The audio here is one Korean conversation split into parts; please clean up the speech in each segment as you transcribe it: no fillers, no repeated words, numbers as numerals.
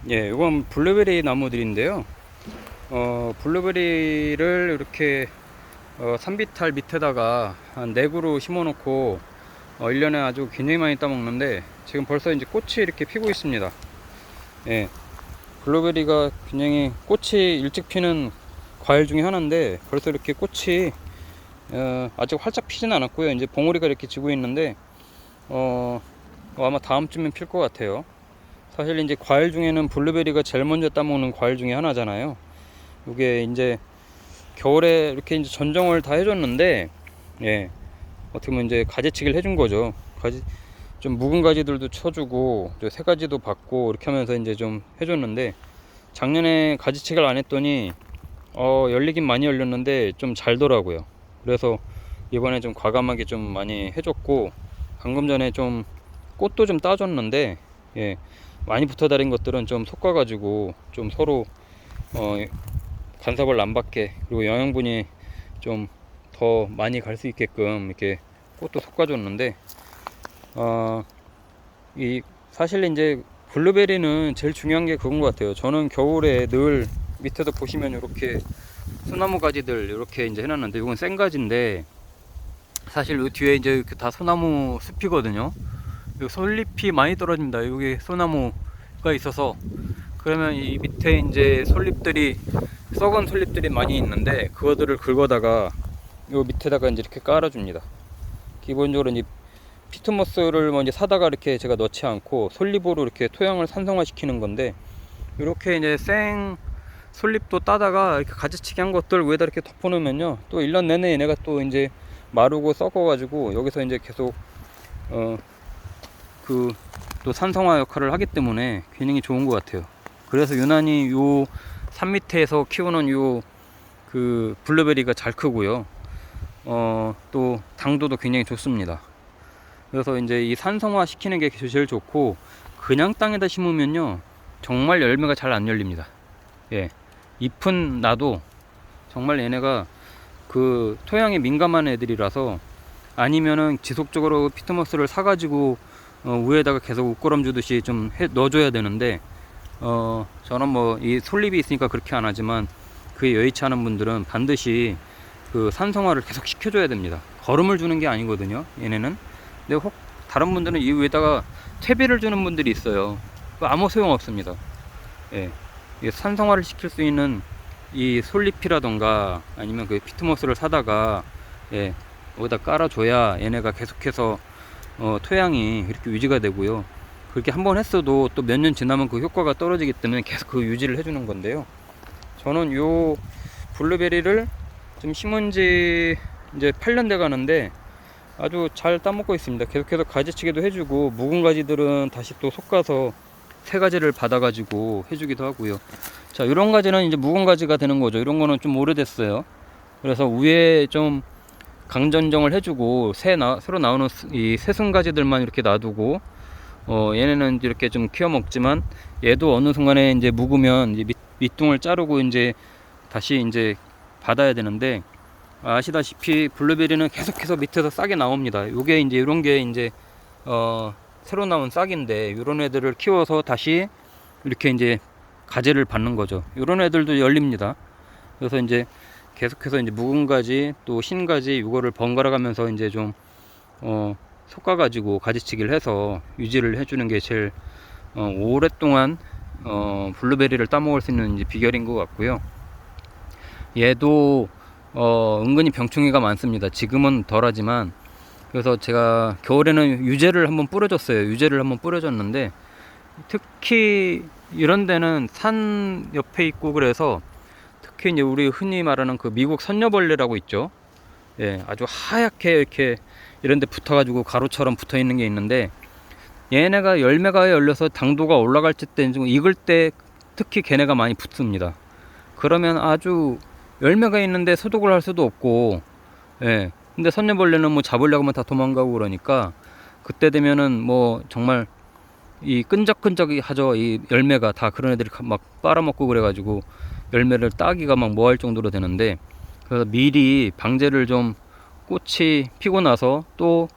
예, 이건 블루베리 나무들인데요. 블루베리를 이렇게 산비탈 밑에다가 한 4그루 심어 놓고 1년에 아주 굉장히 많이 따먹는데 지금 벌써 이제 꽃이 이렇게 피고 있습니다. 예, 블루베리가 굉장히 꽃이 일찍 피는 과일 중에 하나인데 벌써 이렇게 꽃이 아직 활짝 피진 않았고요. 이제 봉우리가 이렇게 지고 있는데 아마 다음 주면 필 것 같아요. 사실 이제 과일 중에는 블루베리가 제일 먼저 따먹는 과일 중에 하나잖아요. 이게 이제 겨울에 이렇게 이제 전정을 다 해줬는데, 예, 어떻게 보면 이제 가지치기를 해준 거죠. 좀 묵은 가지들도 쳐주고, 새 가지도 받고, 이렇게 하면서 이제 좀 해줬는데, 작년에 가지치기를 안 했더니, 열리긴 많이 열렸는데, 좀 잘더라고요. 그래서 이번에 좀 과감하게 좀 많이 해줬고, 방금 전에 좀 꽃도 좀 따줬는데, 예, 많이 붙어 다닌 것들은 좀 솎아가지고, 좀 서로, 어, 간섭을 안 받게, 그리고 영양분이 좀 더 많이 갈 수 있게끔 이렇게 꽃도 솎아줬는데, 어, 이 사실 이제 블루베리는 제일 중요한 게 그건 것 같아요. 저는 겨울에 늘 밑에도 보시면 이렇게 소나무 가지들 이렇게 이제 해놨는데, 이건 생가지인데 사실 이 뒤에 이제 다 소나무 숲이거든요. 이 솔잎이 많이 떨어집니다. 여기 소나무가 있어서. 그러면 이 밑에 이제 솔잎들이, 썩은 솔잎들이 많이 있는데 그거들을 긁어다가 요 밑에다가 이제 이렇게 깔아줍니다. 기본적으로 이제 피트모스를 먼저 사다가 이렇게 제가 넣지 않고 솔잎으로 이렇게 토양을 산성화 시키는 건데, 이렇게 이제 생 솔잎도 따다가 이렇게 가지치기 한 것들 위에다 이렇게 덮어 놓으면요, 또 1년 내내 얘네가 또 이제 마르고 썩어 가지고 여기서 이제 계속 그 또 산성화 역할을 하기 때문에 굉장히 좋은 것 같아요. 그래서 유난히 요 산 밑에서 키우는 요 그 블루베리가 잘 크고요. 또 당도도 굉장히 좋습니다. 그래서 이제 이 산성화 시키는 게 제일 좋고, 그냥 땅에다 심으면요 정말 열매가 잘 안 열립니다. 예, 잎은 나도 정말 얘네가 그 토양에 민감한 애들이라서, 아니면은 지속적으로 피트모스를 사가지고 위에다가 계속 옷걸음 주듯이 좀 넣어줘야 되는데, 저는 뭐 이 솔잎이 있으니까 그렇게 안 하지만, 그에 여의치 않은 분들은 반드시 그 산성화를 계속 시켜줘야 됩니다. 거름을 주는 게 아니거든요, 얘네는. 근데 혹 다른 분들은 이 위에다가 퇴비를 주는 분들이 있어요. 아무 소용 없습니다. 예, 산성화를 시킬 수 있는 이 솔잎이라던가 아니면 그 피트모스를 사다가, 예, 여기다 깔아줘야 얘네가 계속해서 토양이 이렇게 유지가 되고요. 그렇게 한번 했어도 또 몇 년 지나면 그 효과가 떨어지기 때문에 계속 그 유지를 해주는 건데요. 저는 요 블루베리를 좀 심은 지 이제 8년 돼 가는데 아주 잘 따먹고 있습니다. 계속해서 가지치기도 해주고, 묵은 가지들은 다시 또 솎아서 새 가지를 받아가지고 해주기도 하고요. 자, 이런 가지는 이제 묵은 가지가 되는 거죠. 이런 거는 좀 오래됐어요. 그래서 위에 좀 강전정을 해주고, 새로 나오는 이 새순 가지들만 이렇게 놔두고, 얘네는 이렇게 좀 키워 먹지만, 얘도 어느 순간에 이제 묵으면 이제 밑둥을 자르고 이제 다시 이제 받아야 되는데, 아시다시피 블루베리는 계속해서 밑에서 싹이 나옵니다. 요게 이제 이런 게 이제 새로 나온 싹인데, 이런 애들을 키워서 다시 이렇게 이제 가지를 받는 거죠. 이런 애들도 열립니다. 그래서 이제 계속해서 이제 묵은 가지 또 신 가지 이거를 번갈아 가면서 이제 좀 솎아 가지고 가지치기를 해서 유지를 해주는 게 제일 오랫동안 블루베리를 따먹을 수 있는 이제 비결인 것 같고요. 얘도 은근히 병충해가 많습니다. 지금은 덜하지만. 그래서 제가 겨울에는 유제를 한번 뿌려줬어요. 유제를 한번 뿌려줬는데, 특히 이런 데는 산 옆에 있고 그래서, 특히 이제 우리 흔히 말하는 그 미국 선녀벌레라고 있죠. 예, 아주 하얗게 이렇게 이런 데 붙어가지고 가루처럼 붙어 있는 게 있는데, 얘네가 열매가 열려서 당도가 올라갈 때, 익을 때 특히 걔네가 많이 붙습니다. 그러면 아주 열매가 있는데 소독을 할 수도 없고, 예. 근데 선녀벌레는 뭐 잡으려고 하면 다 도망가고 그러니까, 그때 되면은 뭐 정말 이 끈적끈적이 하죠. 이 열매가 다 그런 애들이 막 빨아먹고 그래가지고 열매를 따기가 막 뭐 할 정도로 되는데, 그래서 미리 방제를 좀, 꽃이 피고 나서 또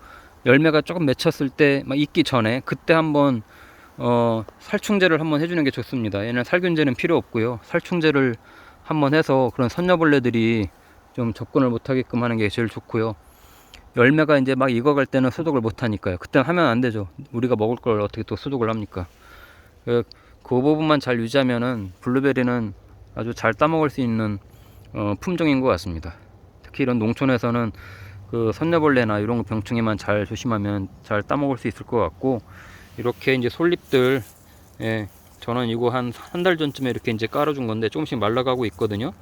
열매가 조금 맺혔을 때 막 익기 전에 그때 한번 살충제를 한번 해주는 게 좋습니다. 얘는 살균제는 필요 없고요. 살충제를 한번 해서 그런 선녀벌레들이 좀 접근을 못하게끔 하는 게 제일 좋고요. 열매가 이제 막 익어갈 때는 소독을 못하니까요. 그때는 하면 안 되죠. 우리가 먹을 걸 어떻게 또 소독을 합니까? 그 부분만 잘 유지하면은 블루베리는 아주 잘 따먹을 수 있는 품종인 것 같습니다. 특히 이런 농촌에서는 그 선녀벌레나 이런 병충해만 잘 조심하면 잘 따먹을 수 있을 것 같고, 이렇게 이제 솔잎들, 예, 저는 이거 한 달 전쯤에 이렇게 이제 깔아준 건데 조금씩 말라가고 있거든요.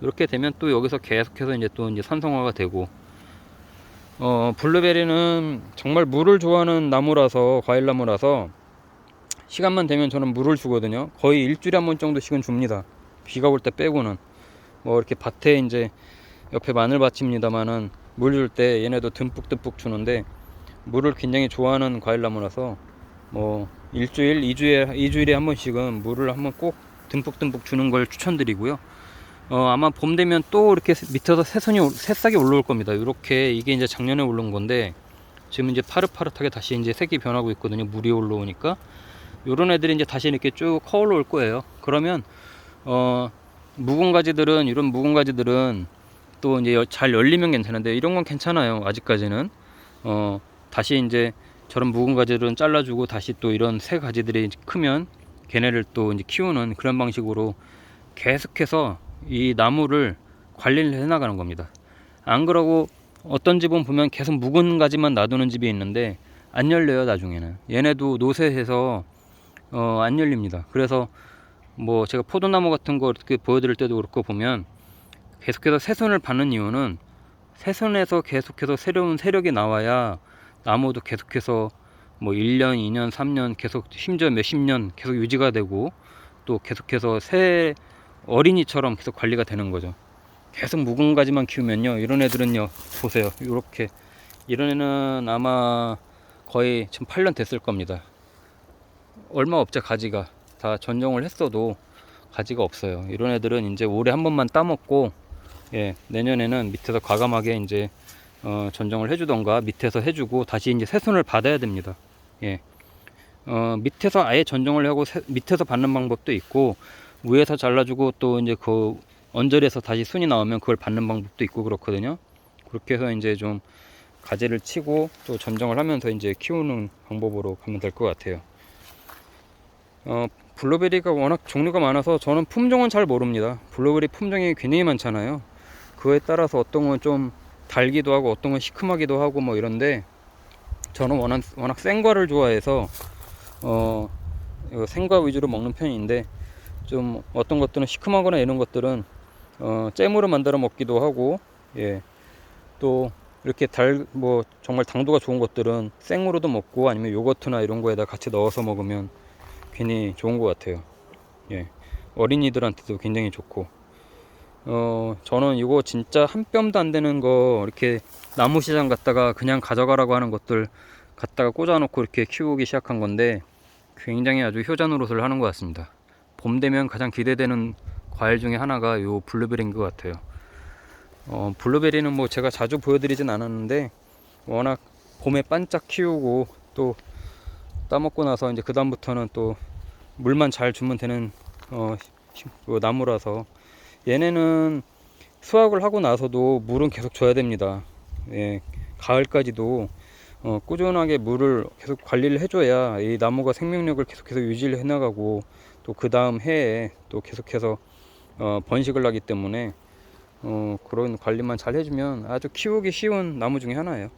이렇게 되면 또 여기서 계속해서 이제 또 이제 산성화가 되고, 블루베리는 정말 물을 좋아하는 나무라서, 과일나무라서 시간만 되면 저는 물을 주거든요. 거의 일주일에 한 번 정도씩은 줍니다. 비가 올 때 빼고는. 뭐 이렇게 밭에 이제 옆에 마늘밭입니다만은 물 줄 때 얘네도 듬뿍듬뿍 주는데, 물을 굉장히 좋아하는 과일나무라서 뭐 일주일, 2주일에 한 번씩은 물을 한번 꼭 듬뿍듬뿍 주는 걸 추천드리고요. 아마 봄 되면 또 이렇게 밑에서 새싹이 올라올 겁니다. 이렇게 이게 이제 작년에 올라온 건데 지금 이제 파릇파릇하게 다시 이제 색이 변하고 있거든요. 물이 올라오니까 요런 애들이 이제 다시 이렇게 쭉 커 올라올 거예요. 그러면 묵은 가지들은, 이런 묵은 가지들은 또 이제 잘 열리면 괜찮은데 이런 건 괜찮아요. 아직까지는 다시 이제 저런 묵은 가지들은 잘라주고 다시 또 이런 새 가지들이 크면 걔네를 또 이제 키우는 그런 방식으로 계속해서 이 나무를 관리를 해 나가는 겁니다. 안 그러고 어떤 집은 보면 계속 묵은 가지만 놔두는 집이 있는데 안 열려요. 나중에는 얘네도 노쇠해서 안 열립니다. 그래서 뭐 제가 포도나무 같은 거 이렇게 보여드릴 때도 그렇고 보면 계속해서 새순을 받는 이유는 새순에서 계속해서 새로운 세력이 나와야 나무도 계속해서 뭐 1년, 2년, 3년 계속, 심지어 몇십 년 계속 유지가 되고 또 계속해서 새 어린이처럼 계속 관리가 되는 거죠. 계속 묵은 가지만 키우면요, 이런 애들은요, 보세요. 이렇게 이런 애는 아마 거의 지금 8년 됐을 겁니다. 얼마 없죠. 가지가 다 전정을 했어도 가지가 없어요. 이런 애들은 이제 올해 한 번만 따먹고, 예, 내년에는 밑에서 과감하게 이제 전정을 해주던가 밑에서 해주고 다시 이제 새순을 받아야 됩니다. 예, 밑에서 아예 전정을 하고 밑에서 받는 방법도 있고, 위에서 잘라주고 또 이제 그 언저리에서 다시 순이 나오면 그걸 받는 방법도 있고 그렇거든요. 그렇게 해서 이제 좀 가지를 치고 또 전정을 하면서 이제 키우는 방법으로 가면 될 것 같아요. 블루베리가 워낙 종류가 많아서 저는 품종은 잘 모릅니다. 블루베리 품종이 굉장히 많잖아요. 그거에 따라서 어떤 건 좀 달기도 하고 어떤 건 시큼하기도 하고 뭐 이런데, 저는 워낙 생과를 좋아해서 생과 위주로 먹는 편인데, 좀 어떤 것들은 시큼하거나 이런 것들은 잼으로 만들어 먹기도 하고, 예, 또 이렇게 뭐 정말 당도가 좋은 것들은 생으로도 먹고 아니면 요거트나 이런 거에다 같이 넣어서 먹으면 괜히 좋은 것 같아요. 예, 어린이들한테도 굉장히 좋고, 저는 이거 진짜 한 뼘도 안 되는 거 이렇게 나무 시장 갔다가 그냥 가져가라고 하는 것들 갖다가 꽂아놓고 이렇게 키우기 시작한 건데 굉장히 아주 효자 노릇을 하는 것 같습니다. 봄 되면 가장 기대되는 과일 중에 하나가 요 블루베리인 것 같아요. 블루베리는 뭐 제가 자주 보여드리진 않았는데 워낙 봄에 반짝 키우고 또 따먹고 나서 이제 그 다음부터는 또 물만 잘 주면 되는 나무라서, 얘네는 수확을 하고 나서도 물은 계속 줘야 됩니다. 예, 가을까지도 꾸준하게 물을 계속 관리를 해줘야 이 나무가 생명력을 계속해서 유지를 해나가고 또 그 다음 해에 또 계속해서 번식을 하기 때문에 그런 관리만 잘 해주면 아주 키우기 쉬운 나무 중에 하나예요.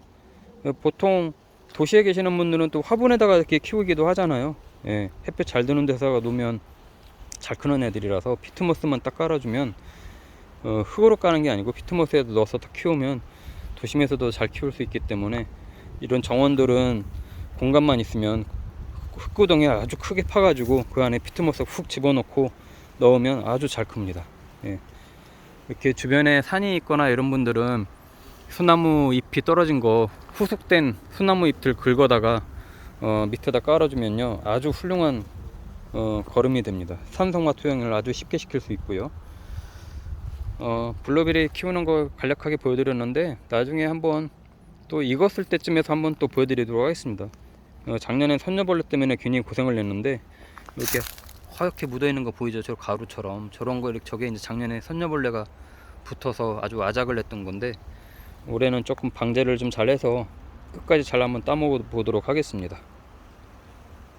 보통 도시에 계시는 분들은 또 화분에다가 이렇게 키우기도 하잖아요. 예, 햇볕 잘 드는 데다가 놓으면 잘 크는 애들이라서 피트모스만 딱 깔아주면, 흙으로 까는 게 아니고 피트모스에도 넣어서 딱 키우면 도심에서도 잘 키울 수 있기 때문에, 이런 정원들은 공간만 있으면 흙구덩이 아주 크게 파가지고 그 안에 피트모스 훅 집어넣고 넣으면 아주 잘 큽니다. 예. 이렇게 주변에 산이 있거나 이런 분들은 소나무 잎이 떨어진 거, 후숙된 소나무 잎들 긁어다가 밑에다 깔아주면요 아주 훌륭한 거름이 됩니다. 산성화 투영을 아주 쉽게 시킬 수 있고요. 블루베리 키우는 거 간략하게 보여드렸는데 나중에 한번 또 익었을 때쯤에서 한번 또 보여드리도록 하겠습니다. 작년엔 선녀벌레 때문에 괜히 고생을 냈는데 이렇게 하얗게 묻어있는 거 보이죠? 저 가루처럼 저런 거, 저게 이제 작년에 선녀벌레가 붙어서 아주 아작을 냈던 건데, 올해는 조금 방제를 좀 잘해서 끝까지 잘 한번 따먹어 보도록 하겠습니다.